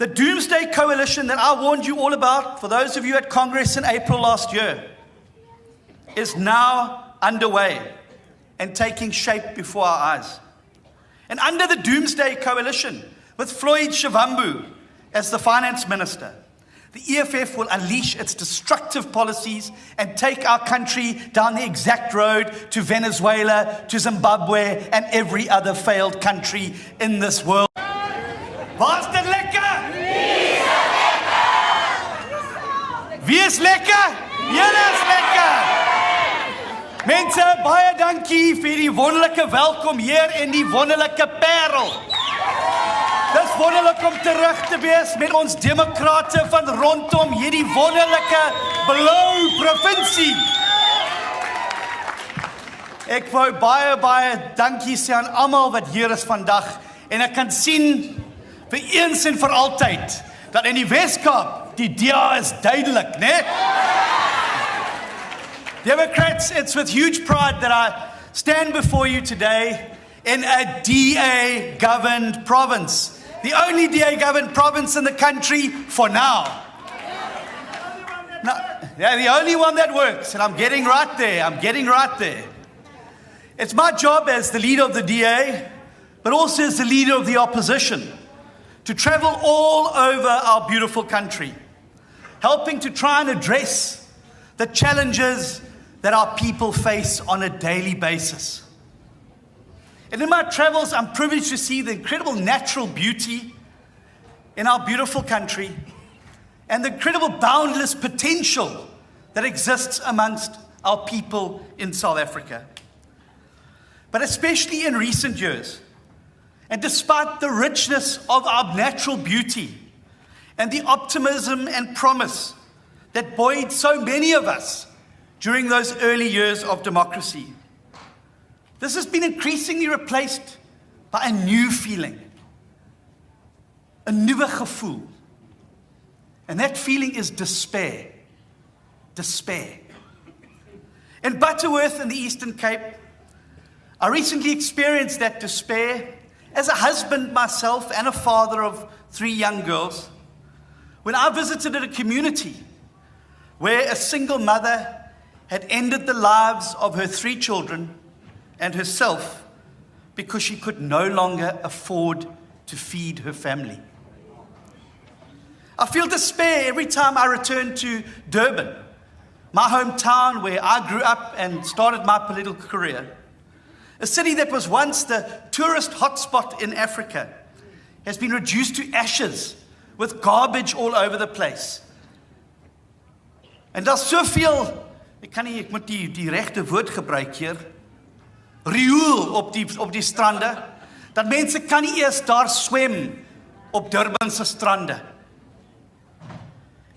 The Doomsday Coalition that I warned you all about, for those of you at Congress in April last year, is now underway and taking shape before our eyes. And under the Doomsday Coalition, with Floyd Shivambu as the finance minister, the EFF will unleash its destructive policies and take our country down the exact road to Venezuela, to Zimbabwe, and every other failed country in this world. Waar's dit lekker? Wie is lekker? Julle is lekker! Mense, baie dankie vir die wonderlike welkom hier in die wonderlike Parel. Dis wonderlik om terug te wees met ons demokrate van rondom hierdie wonderlike blou provinsie. Ek wou baie dankie sê aan almal wat hier is vandag en ek kan sien vir eens en vir altyd dat in die Weskaap die DA is duidelik, né? Democrats, it's with huge pride that I stand before you today in a DA-governed province. The only DA-governed province in the country for now. Yeah, the only one that works, and I'm getting right there. It's my job as the leader of the DA, but also as the leader of the opposition, to travel all over our beautiful country, helping to try and address the challenges that our people face on a daily basis. And in my travels, I'm privileged to see the incredible natural beauty in our beautiful country and the incredible boundless potential that exists amongst our people in South Africa. But especially in recent years, and despite the richness of our natural beauty and the optimism and promise that buoyed so many of us during those early years of democracy, this has been increasingly replaced by a new feeling, a nuwe gevoel. And that feeling is despair. Despair. In Butterworth in the Eastern Cape, I recently experienced that despair as a husband myself and a father of 3 young girls, when I visited a community where a single mother had ended the lives of her 3 children and herself because she could no longer afford to feed her family. I feel despair every time I return to Durban, my hometown where I grew up and started my political career. A city that was once the tourist hotspot in Africa has been reduced to ashes with garbage all over the place. En daar's soveel, ek moet die regte woord gebruik hier, riool op die strande, dat mense kan nie eers daar swem op Durbanse strande.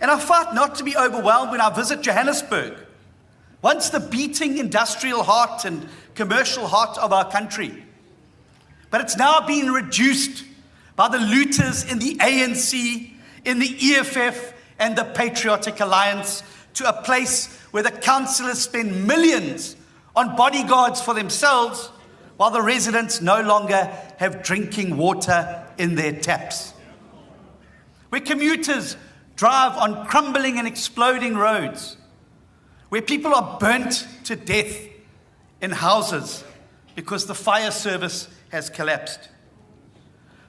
And I fight not to be overwhelmed when I visit Johannesburg, once the beating industrial heart and commercial heart of our country. But it's now been reduced by the looters in the ANC, in the EFF and the Patriotic Alliance to a place where the councillors spend millions on bodyguards for themselves while the residents no longer have drinking water in their taps. Where commuters drive on crumbling and exploding roads, where people are burnt to death in houses because the fire service has collapsed.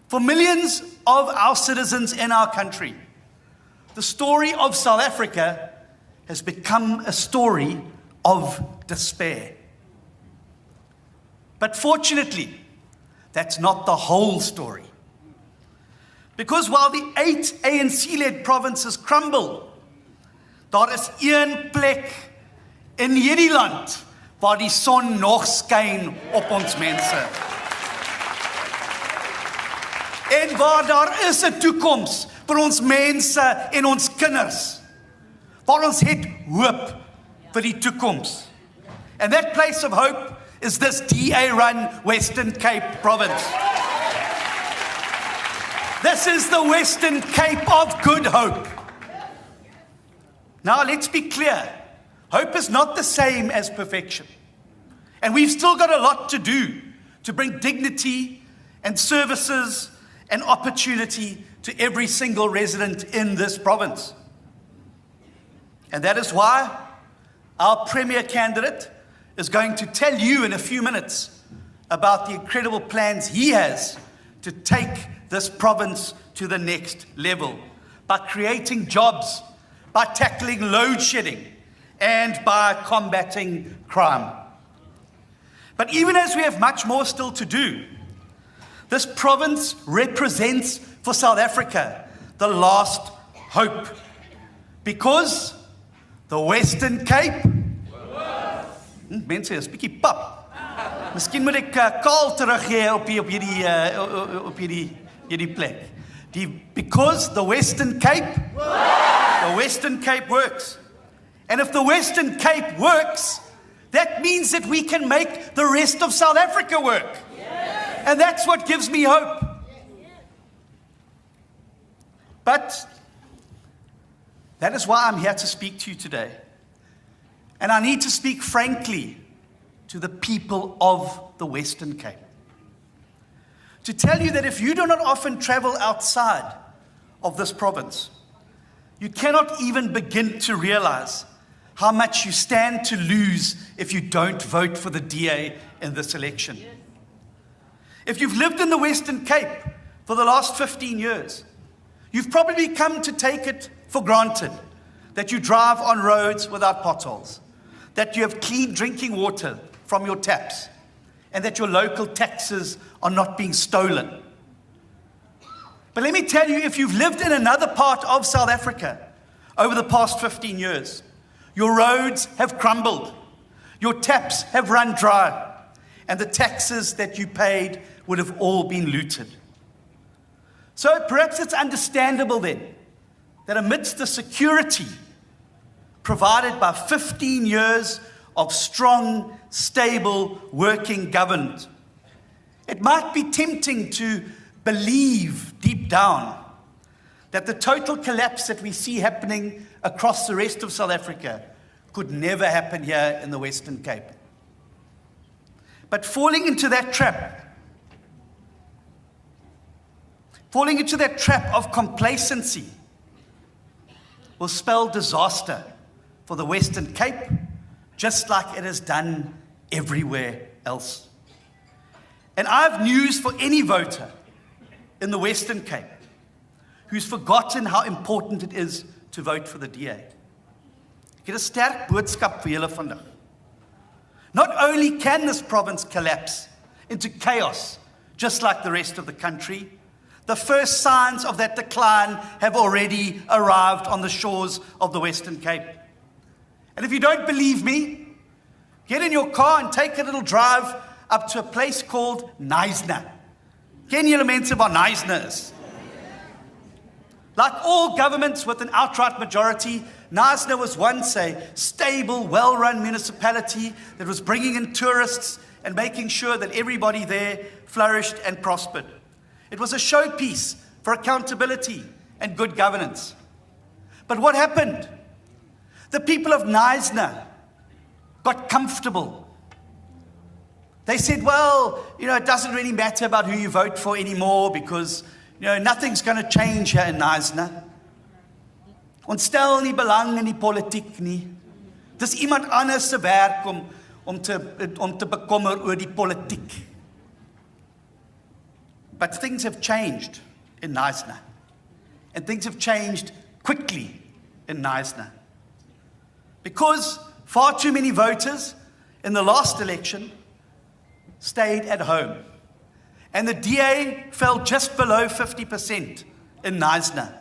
For millions of our citizens in our country, the story of South Africa has become a story of despair. But fortunately, that's not the whole story. Because while the 8 ANC-led provinces crumble, daar is een plek in hierdie land waar die son nog skyn op ons mense. En waar daar is 'n toekoms vir ons mense en ons kinders. Waar ons het hoop vir die toekoms. And that place of hope is this DA-run Western Cape province. This is the Western Cape of good hope. Now let's be clear. Hope is not the same as perfection. And we've still got a lot to do to bring dignity and services and opportunity to every single resident in this province. And that is why our premier candidate is going to tell you in a few minutes about the incredible plans he has to take this province to the next level by creating jobs, by tackling load shedding, and by combating crime. But even as we have much more still to do, this province represents for South Africa the last hope, because the Western Cape, mense is bietjie pap. Miskien moet ek Kaal teruggee op hierdie plek. Because the Western Cape works. And if the Western Cape works, that means that we can make the rest of South Africa work. Yes. And that's what gives me hope. But that is why I'm here to speak to you today. And I need to speak frankly to the people of the Western Cape. To tell you that if you do not often travel outside of this province, you cannot even begin to realize how much you stand to lose if you don't vote for the DA in this election. If you've lived in the Western Cape for the last 15 years, you've probably come to take it for granted that you drive on roads without potholes, that you have clean drinking water from your taps, and that your local taxes are not being stolen. But let me tell you, if you've lived in another part of South Africa over the past 15 years, your roads have crumbled, your taps have run dry, and the taxes that you paid would have all been looted. So perhaps it's understandable then that amidst the security provided by 15 years of strong, stable, working government, it might be tempting to believe deep down that the total collapse that we see happening across the rest of South Africa could never happen here in the Western Cape. But falling into that trap of complacency will spell disaster for the Western Cape, just like it has done everywhere else. And I have news for any voter in the Western Cape who's forgotten how important it is to vote for the DA. Ek het 'n sterk boodskap vir julle vandag. Not only can this province collapse into chaos, just like the rest of the country, the first signs of that decline have already arrived on the shores of the Western Cape. And if you don't believe me, get in your car and take a little drive up to a place called Knysna. Ken julle mense waar Knysna is? Like all governments with an outright majority, Knysna was once a stable, well-run municipality that was bringing in tourists and making sure that everybody there flourished and prospered. It was a showpiece for accountability and good governance. But what happened? The people of Knysna got comfortable. They said, well, it doesn't really matter about who you vote for anymore because, nothing's going to change here in Knysna. Ons stel nie belang in die politiek nie. Dis iemand anders se werk om te bekommer oor die politiek. But things have changed in Knysna. And things have changed quickly in Knysna. Because far too many voters in the last election stayed at home. And the DA fell just below 50% in Knysna.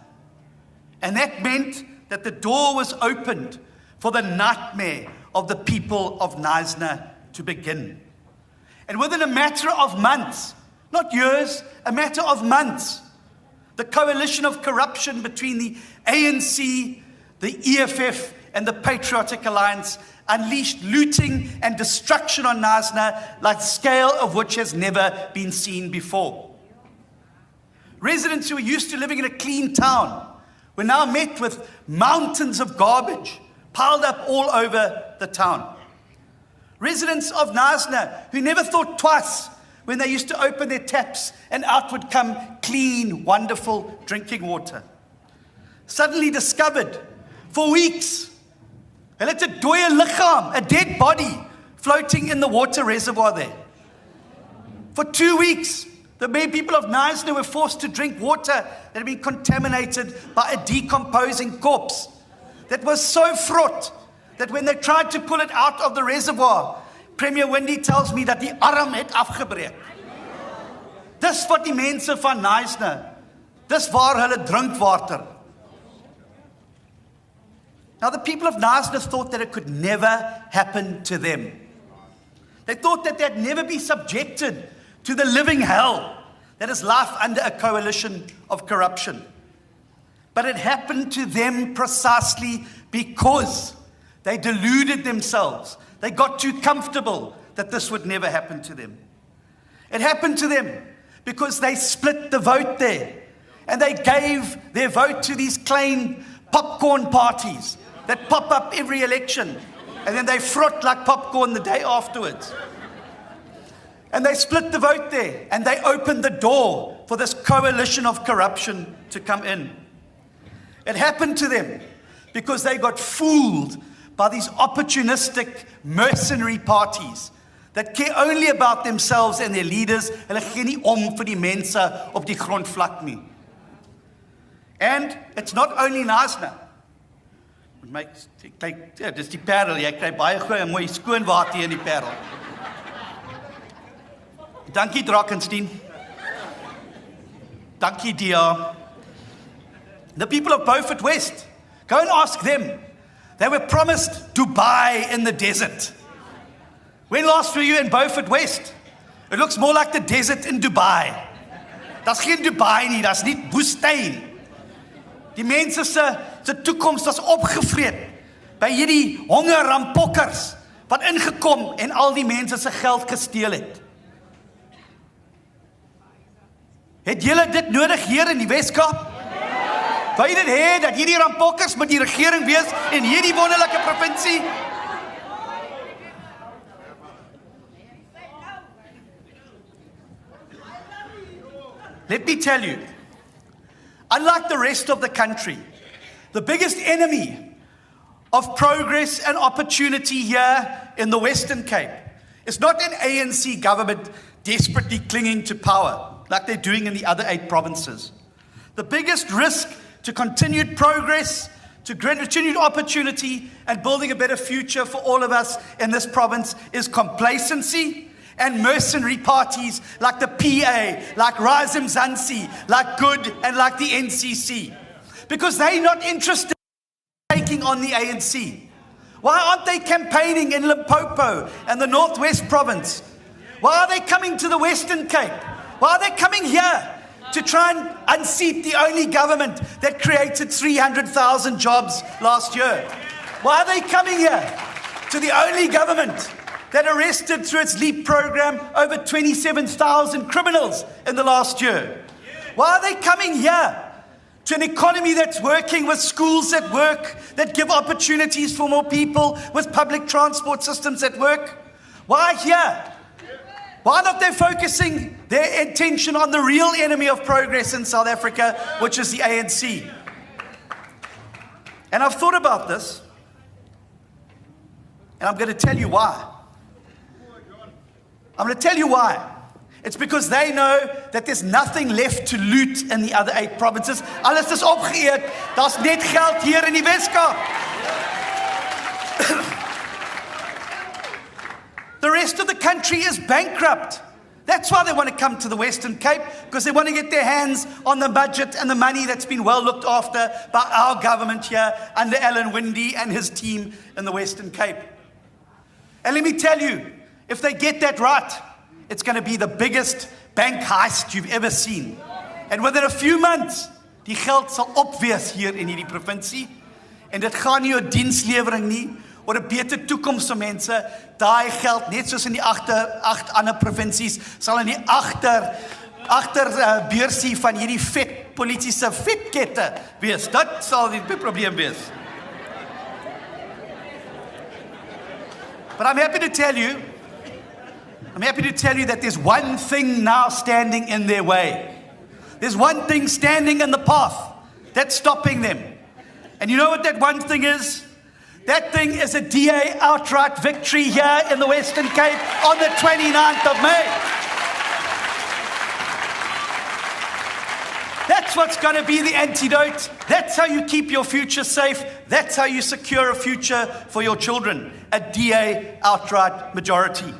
And that meant that the door was opened for the nightmare of the people of Knysna to begin. And within a matter of months, not years, a matter of months, the coalition of corruption between the ANC, the EFF, and the Patriotic Alliance unleashed looting and destruction on Knysna like the scale of which has never been seen before. Residents who were used to living in a clean town were now met with mountains of garbage piled up all over the town. Residents of Knysna who never thought twice when they used to open their taps and out would come clean, wonderful drinking water. Suddenly discovered, for weeks, hulle het 'n dooie liggaam, a dead body, floating in the water reservoir there. For 2 weeks, the main people of Knysna were forced to drink water that had been contaminated by a decomposing corpse that was so fraught that when they tried to pull it out of the reservoir, Premier Winde tells me that die arm het afgebreek. Dis wat die mense van Knysna, dis waar hulle drink water. Now the people of Knysna thought that it could never happen to them. They thought that they'd never be subjected to the living hell that is life under a coalition of corruption. But it happened to them precisely because they deluded themselves. They got too comfortable that this would never happen to them. It happened to them because they split the vote there. And they gave their vote to these claimed popcorn parties that pop up every election. And then they frot like popcorn the day afterwards. And they split the vote there. And they opened the door for this coalition of corruption to come in. It happened to them because they got fooled by these opportunistic mercenary parties that care only about themselves and their leaders. Hulle gee nie om vir die mense op die grondvlak nie. And it's not only Knysna. Dis die Parel, jy kry baie goeie mooi skoon water in die Parel. Dankie Drakensteen. Dankie Dia. The people of Beaufort West, go and ask them. They were promised Dubai in the desert. When last were you in Beaufort West? It looks more like the desert in Dubai. That's geen Dubai nie, that's nie woestyn. Die mense se toekoms was opgevreet by hierdie hongerrampokkers wat ingekom en al die mense se geld gesteel het. Het julle dit nodig hier in die Weskaap? Wil jy dit hê dat hierdie rampokkers met die regering wees in hierdie wonderlike provinsie? Let me tell you, unlike the rest of the country, the biggest enemy of progress and opportunity here in the Western Cape is not an ANC government desperately clinging to power, like they're doing in the other 8 provinces. The biggest risk to continued progress, to continued opportunity, and building a better future for all of us in this province is complacency and mercenary parties like the PA, like Rise Mzansi, like Good, and like the NCC. Because they're not interested in taking on the ANC. Why aren't they campaigning in Limpopo and the Northwest Province? Why are they coming to the Western Cape? Why are they coming here to try and unseat the only government that created 300,000 jobs last year? Why are they coming here to the only government that arrested through its LEAP program over 27,000 criminals in the last year? Why are they coming here to an economy that's working, with schools that work, that give opportunities for more people, with public transport systems that work? Why here? Why not they focusing their attention on the real enemy of progress in South Africa, which is the ANC? And I've thought about this, and I'm going to tell you why. I'm going to tell you why. It's because they know that there's nothing left to loot in the other 8 provinces. Alles is opgeëet. Daar's net geld hier in die Weskaap. The rest of the country is bankrupt. That's why they want to come to the Western Cape, because they want to get their hands on the budget and the money that's been well looked after by our government here under Allan Winde and his team in the Western Cape. And let me tell you, if they get that right, it's going to be the biggest bank heist you've ever seen. And within a few months, die geld sal opwees hier in hierdie provinsie. En dit gaan nie oor dienslewering nie, oor 'n beter toekoms vir mense. Daai geld, net soos in die 8 ander provinsies, sal in die agter beursie van hierdie vet politiese vetkette wees. Dit sal die probleem wees. But I'm happy to tell you I'm happy to tell you that there's one thing now standing in their way. There's one thing standing in the path that's stopping them. And you know what that one thing is? That thing is a DA outright victory here in the Western Cape on the 29th of May. That's what's going to be the antidote. That's how you keep your future safe. That's how you secure a future for your children. A DA outright majority.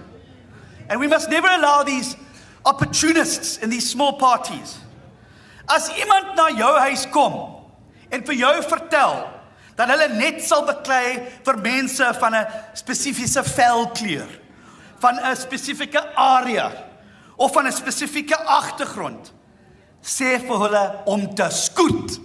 And we must never allow these opportunists in these small parties. As iemand na jou huis kom en vir jou vertel dat hulle net sal beklei vir mense van 'n spesifieke velkleur, van 'n spesifieke area of van 'n spesifieke agtergrond, sê vir hulle om te skoot.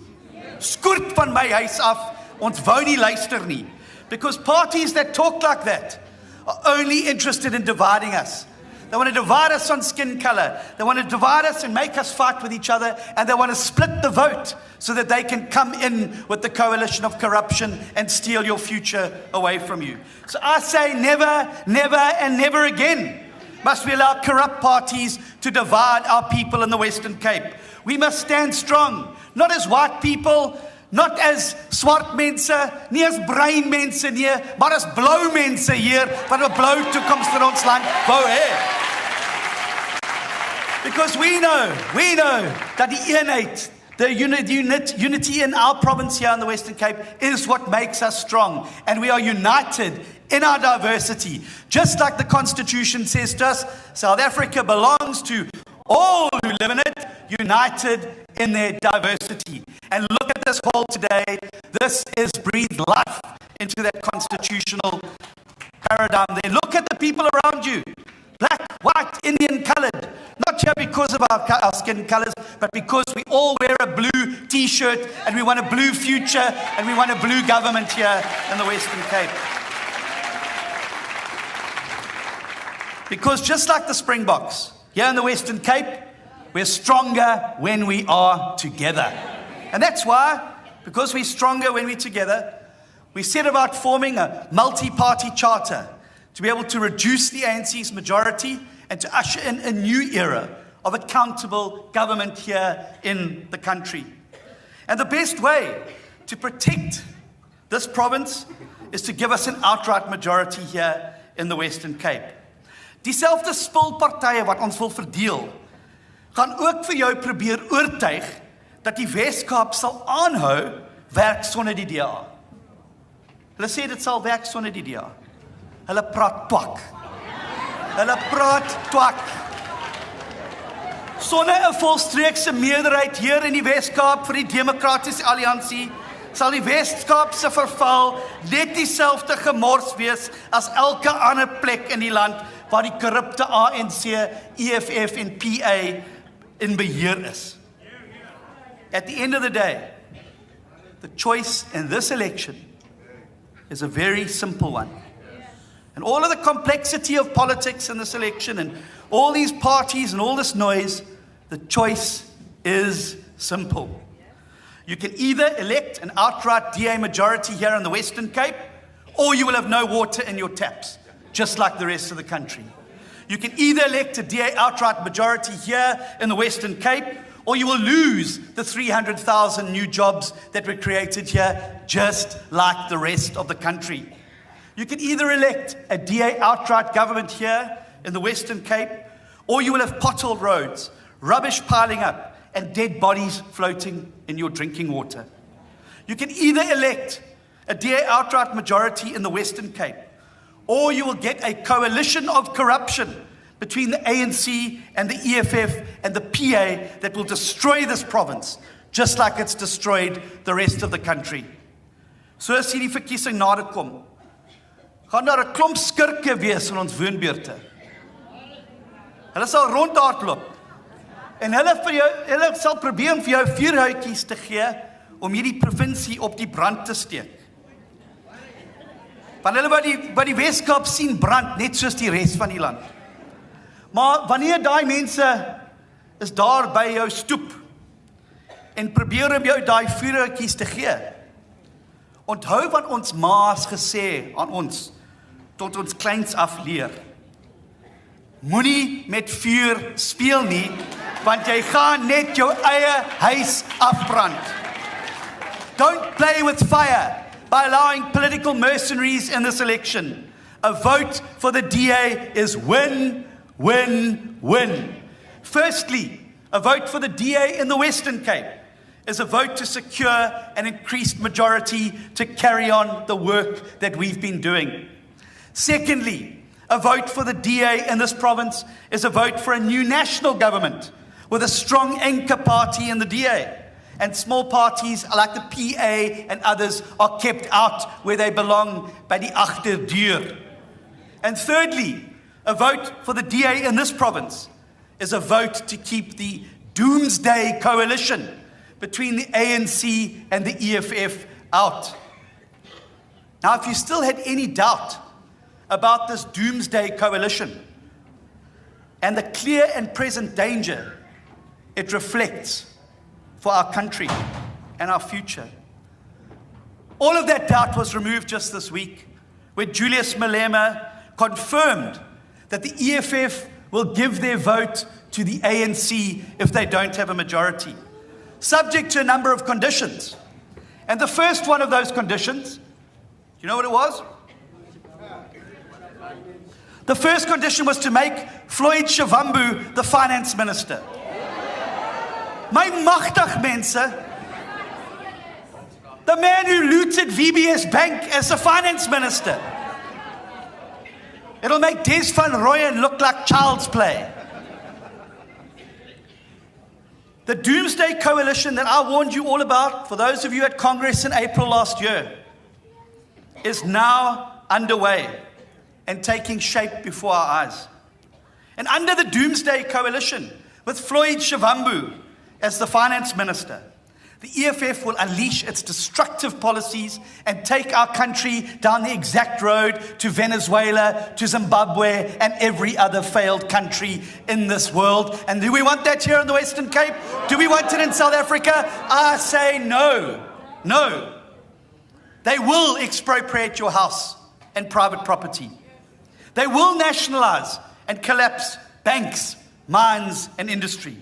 Skoot van my huis af, ons wou nie luister nie. Because parties that talk like that are only interested in dividing us. They want to divide us on skin color. They want to divide us and make us fight with each other. And they want to split the vote so that they can come in with the coalition of corruption and steal your future away from you. So I say never, never, and never again must we allow corrupt parties to divide our people in the Western Cape. We must stand strong, not as white people, not as swart mense, nie as bruin mense nie, maar as blou mense hier, wat 'n blou toekoms vir ons land wou hê. Because we know that the eenheid, the unity in our province here in the Western Cape is what makes us strong. And we are united in our diversity. Just like the Constitution says to us, South Africa belongs to all who live in it, united in their diversity. And look at this hall today. This is breathed life into that constitutional paradigm there. Look at the people around you. Black, white, Indian, colored. Not here because of our skin colors, but because we all wear a blue t-shirt and we want a blue future and we want a blue government here in the Western Cape. Because just like the Springboks, here in the Western Cape, we're stronger when we are together. And that's why, because we're stronger when we're together, we set about forming a multi-party charter to be able to reduce the ANC's majority and to usher in a new era of accountable government here in the country. And the best way to protect this province is to give us an outright majority here in the Western Cape. Dieselfde spulpartye wat ons wil verdeel, gaan ook vir jou probeer oortuig dat die Wes-Kaap sal aanhou werk sonder die DA. Hulle sê dit sal werk sonder die DA. Hulle praat twak. Hulle praat twak. Sonder 'n volstreekse meerderheid hier in die Wes-Kaap vir die Demokratiese Alliansie sal die Wes-Kaap se verval net dieselfde gemors wees as elke ander plek in die land waar die korrupte ANC, EFF en PA in beheer is. At the end of the day, the choice in this election is a very simple one. And all of the complexity of politics in this election and all these parties and all this noise, the choice is simple. You can either elect an outright DA majority here in the Western Cape, or you will have no water in your taps, just like the rest of the country. You can either elect a DA outright majority here in the Western Cape, or you will lose the 300,000 new jobs that were created here, just like the rest of the country. You can either elect a DA outright government here in the Western Cape, or you will have potholed roads, rubbish piling up, and dead bodies floating in your drinking water. You can either elect a DA outright majority in the Western Cape, or you will get a coalition of corruption between the ANC and the EFF and the PA that will destroy this province, just like it's destroyed the rest of the country. So as hierdie verkiesing nader kom, gaan daar 'n klomp skurke wees in ons woonbuurte. Hulle sal rondhardloop en hulle sal probeer om vir jou vuurhoutjies te gee om hierdie provinsie op die brand te steek. Want hulle wat die Wes-Kaap sien brand net soos die res van die land. Maar wanneer daai mense is daar by jou stoep en probeer om jou daai vuurhoutjies te gee, onthou wat ons ma's gesê aan ons tot ons kleins af leer. moenie met vuur speel nie, want jy gaan net jou eie huis afbrand. Don't play with fire by allowing political mercenaries in this election. A vote for the DA is win, win, win. Firstly, a vote for the DA in the Western Cape is a vote to secure an increased majority to carry on the work that we've been doing. Secondly, a vote for the DA in this province is a vote for a new national government with a strong anchor party in the DA. And small parties like the PA and others are kept out where they belong by the agterdeur. And thirdly, a vote for the DA in this province is a vote to keep the Doomsday Coalition between the ANC and the EFF out. Now, if you still had any doubt about this Doomsday Coalition and the clear and present danger it reflects for our country and our future, all of that doubt was removed just this week when Julius Malema confirmed that the EFF will give their vote to the ANC if they don't have a majority, subject to a number of conditions. And the first one of those conditions, you know what it was? The first condition was to make Floyd Shivambu the finance minister. My magtig mense, the man who looted VBS Bank as the finance minister. It'll make Des van Rooyen look like child's play. The Doomsday Coalition that I warned you all about, for those of you at Congress in April last year, is now underway and taking shape before our eyes. And under the Doomsday Coalition, with Floyd Shivambu as the finance minister, the EFF will unleash its destructive policies and take our country down the exact road to Venezuela, to Zimbabwe, and every other failed country in this world. And do we want that here in the Western Cape? Do we want it in South Africa? I say no. No. They will expropriate your house and private property. They will nationalize and collapse banks, mines, and industry.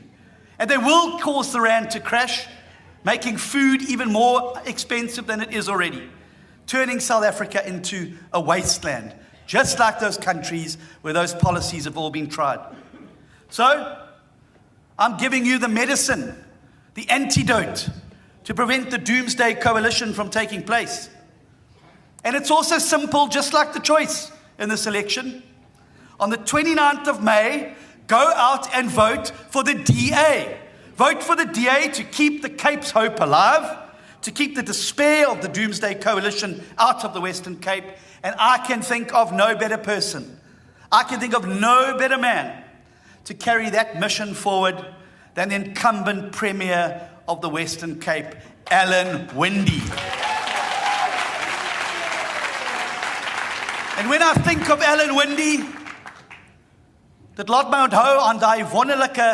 And they will cause the rand to crash, making food even more expensive than it is already, turning South Africa into a wasteland, just like those countries where those policies have all been tried. So, I'm giving you the medicine, the antidote to prevent the Doomsday Coalition from taking place. And it's also simple, just like the choice in this election. On the 29th of May, go out and vote for the DA. Vote for the DA to keep the Cape's hope alive, to keep the despair of the Doomsday Coalition out of the Western Cape. And I can think of no better person, I can think of no better man to carry that mission forward than the incumbent Premier of the Western Cape, Allan Winde. En when I think of Allan Winde, dit laat my onthou aan daai wonderlike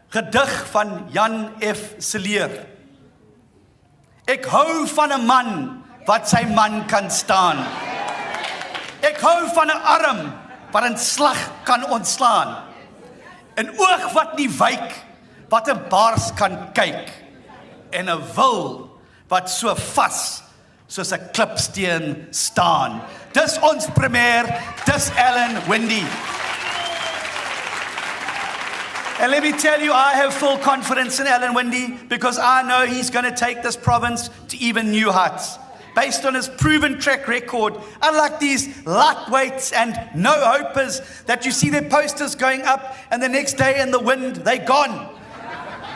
gedig van Jan F. Seleer. Ek hou van 'n man wat sy man kan staan. Ek hou van 'n arm wat 'n slag kan ontslaan. 'n oog wat nie wyk, wat 'n baars kan kyk. En 'n wil wat so vas soos 'n klipsteen staan. Dis ons premier, dis Allan Winde. And let me tell you, I have full confidence in Allan Winde because I know he's going to take this province to even new heights. Based on his proven track record, unlike these lightweights and no-hopers that you see their posters going up and the next day in the wind, they're gone.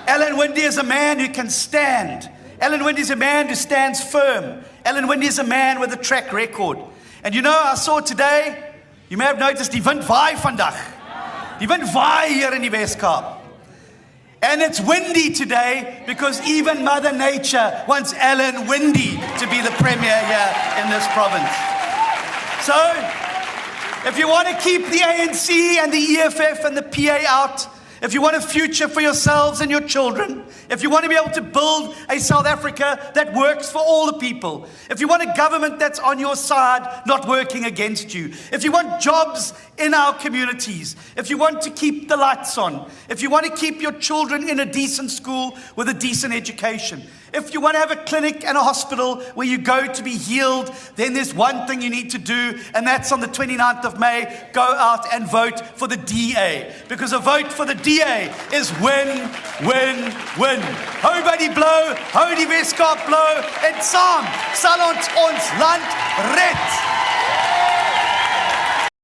Allan Winde is a man who can stand. Allan Winde is a man who stands firm. Allan Winde is a man with a track record. And you know, I saw today, you may have noticed, die wind waai vandag. Die wind waai hier in die Weskaap. And it's windy today because even Mother Nature wants Allan Winde to be the premier here in this province. So, if you want to keep the ANC and the EFF and the PA out, if you want a future for yourselves and your children, if you want to be able to build a South Africa that works for all the people, if you want a government that's on your side, not working against you, if you want jobs in our communities, if you want to keep the lights on, if you want to keep your children in a decent school with a decent education, if you want to have a clinic and a hospital where you go to be healed, then there's one thing you need to do, and that's on the 29th of May, go out and vote for the DA. Because a vote for the DA is win, win, win. Hou by die blou, hou die Weskaap blou, en saam sal ons land red.